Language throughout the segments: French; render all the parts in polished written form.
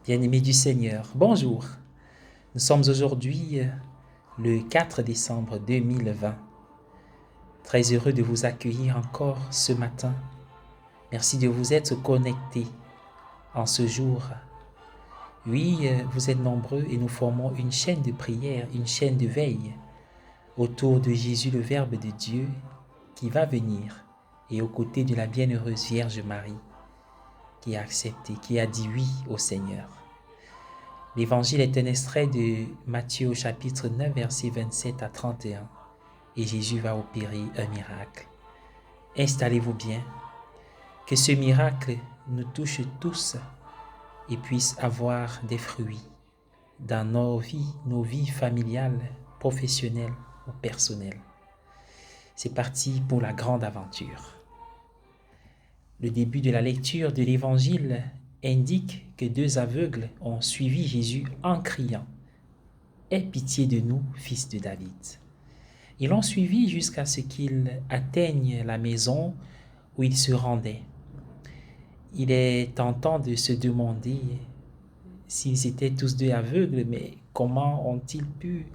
Bien-aimés du Seigneur, bonjour. Nous sommes aujourd'hui le 4 décembre 2020. Très heureux de vous accueillir encore ce matin. Merci de vous être connectés en ce jour. Oui, vous êtes nombreux et nous formons une chaîne de prière, une chaîne de veille autour de Jésus, le Verbe de Dieu, qui va venir, et aux côtés de la bienheureuse Vierge Marie, qui a accepté, qui a dit oui au Seigneur. L'évangile est un extrait de Matthieu au chapitre 9, versets 27 à 31. Et Jésus va opérer un miracle. Installez-vous bien, que ce miracle nous touche tous et puisse avoir des fruits dans nos vies familiales, professionnelles ou personnelles. C'est parti pour la grande aventure. Le début de la lecture de l'évangile indique que deux aveugles ont suivi Jésus en criant « Aie pitié de nous, fils de David ». Ils l'ont suivi jusqu'à ce qu'il atteigne la maison où il se rendait. Il est tentant de se demander s'ils étaient tous deux aveugles, mais comment ont-ils pu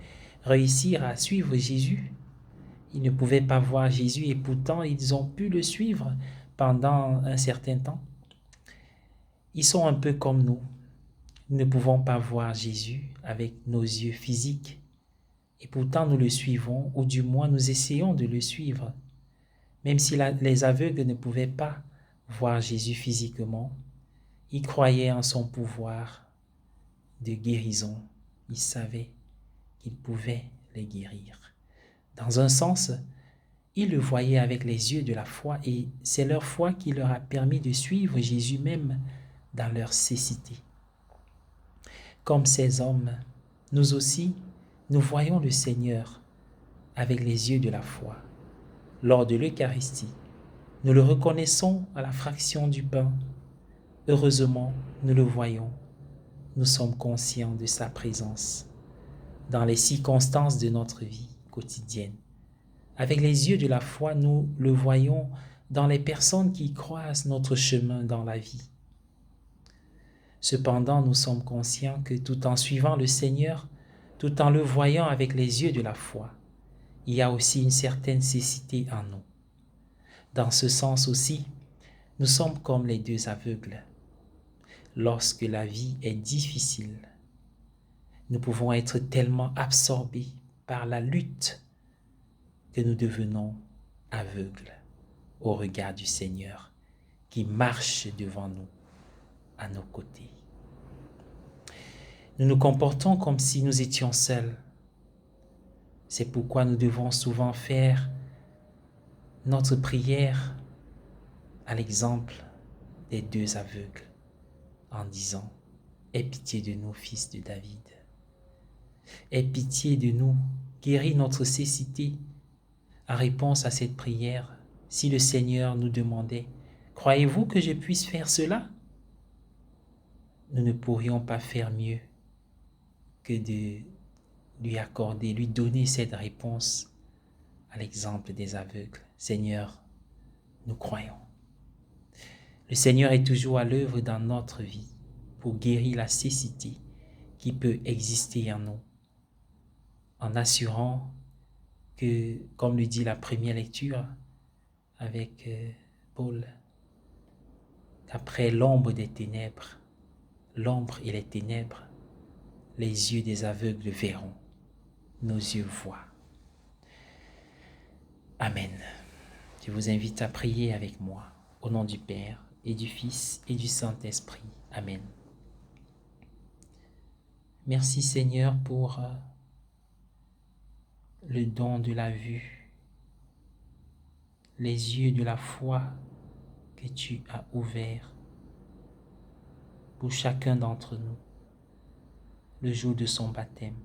réussir à suivre Jésus? Ils ne pouvaient pas voir Jésus et pourtant ils ont pu le suivre pendant un certain temps. Ils sont un peu comme nous. Nous ne pouvons pas voir Jésus avec nos yeux physiques. Et pourtant nous le suivons, ou du moins nous essayons de le suivre. Même si les aveugles ne pouvaient pas voir Jésus physiquement, ils croyaient en son pouvoir de guérison. Ils savaient qu'il pouvait les guérir. Dans un sens, ils le voyaient avec les yeux de la foi et c'est leur foi qui leur a permis de suivre Jésus même dans leur cécité. Comme ces hommes, nous aussi, nous voyons le Seigneur avec les yeux de la foi. Lors de l'Eucharistie, nous le reconnaissons à la fraction du pain. Heureusement, nous le voyons. Nous sommes conscients de sa présence dans les circonstances de notre vie quotidienne. Avec les yeux de la foi, nous le voyons dans les personnes qui croisent notre chemin dans la vie. Cependant, nous sommes conscients que tout en suivant le Seigneur, tout en le voyant avec les yeux de la foi, il y a aussi une certaine cécité en nous. Dans ce sens aussi, nous sommes comme les deux aveugles. Lorsque la vie est difficile, nous pouvons être tellement absorbés par la lutte que nous devenons aveugles au regard du Seigneur qui marche devant nous, à nos côtés. Nous nous comportons comme si nous étions seuls. C'est pourquoi nous devons souvent faire notre prière à l'exemple des deux aveugles en disant « Aie pitié de nous, fils de David. Aie pitié de nous, guéris notre cécité. » En réponse à cette prière, si le Seigneur nous demandait « Croyez-vous que je puisse faire cela ?» Nous ne pourrions pas faire mieux que de lui accorder, lui donner cette réponse à l'exemple des aveugles. Seigneur, nous croyons. Le Seigneur est toujours à l'œuvre dans notre vie pour guérir la cécité qui peut exister en nous, en assurant que, comme le dit la première lecture avec Paul, qu'après l'ombre des ténèbres, l'ombre et les ténèbres, les yeux des aveugles verront, nos yeux voient. Amen. Je vous invite à prier avec moi, au nom du Père et du Fils et du Saint-Esprit. Amen. Merci Seigneur pour le don de la vue, les yeux de la foi que tu as ouverts pour chacun d'entre nous le jour de son baptême,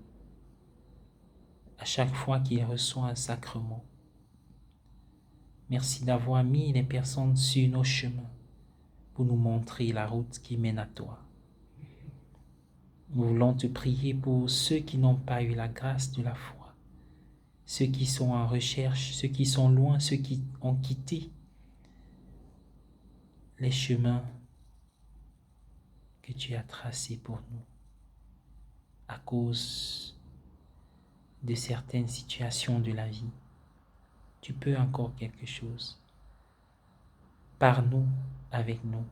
à chaque fois qu'il reçoit un sacrement. Merci d'avoir mis les personnes sur nos chemins pour nous montrer la route qui mène à toi. Nous voulons te prier pour ceux qui n'ont pas eu la grâce de la foi, ceux qui sont en recherche, ceux qui sont loin, ceux qui ont quitté les chemins que tu as tracé pour nous à cause de certaines situations de la vie. Tu peux encore quelque chose. Par nous, avec nous,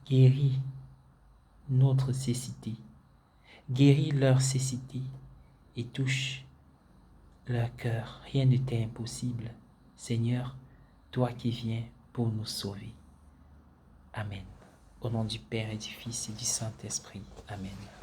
guéris notre cécité, guéris leur cécité et touche leur cœur. Rien ne t'est impossible, Seigneur, toi qui viens pour nous sauver. Amen. Au nom du Père et du Fils et du Saint-Esprit. Amen.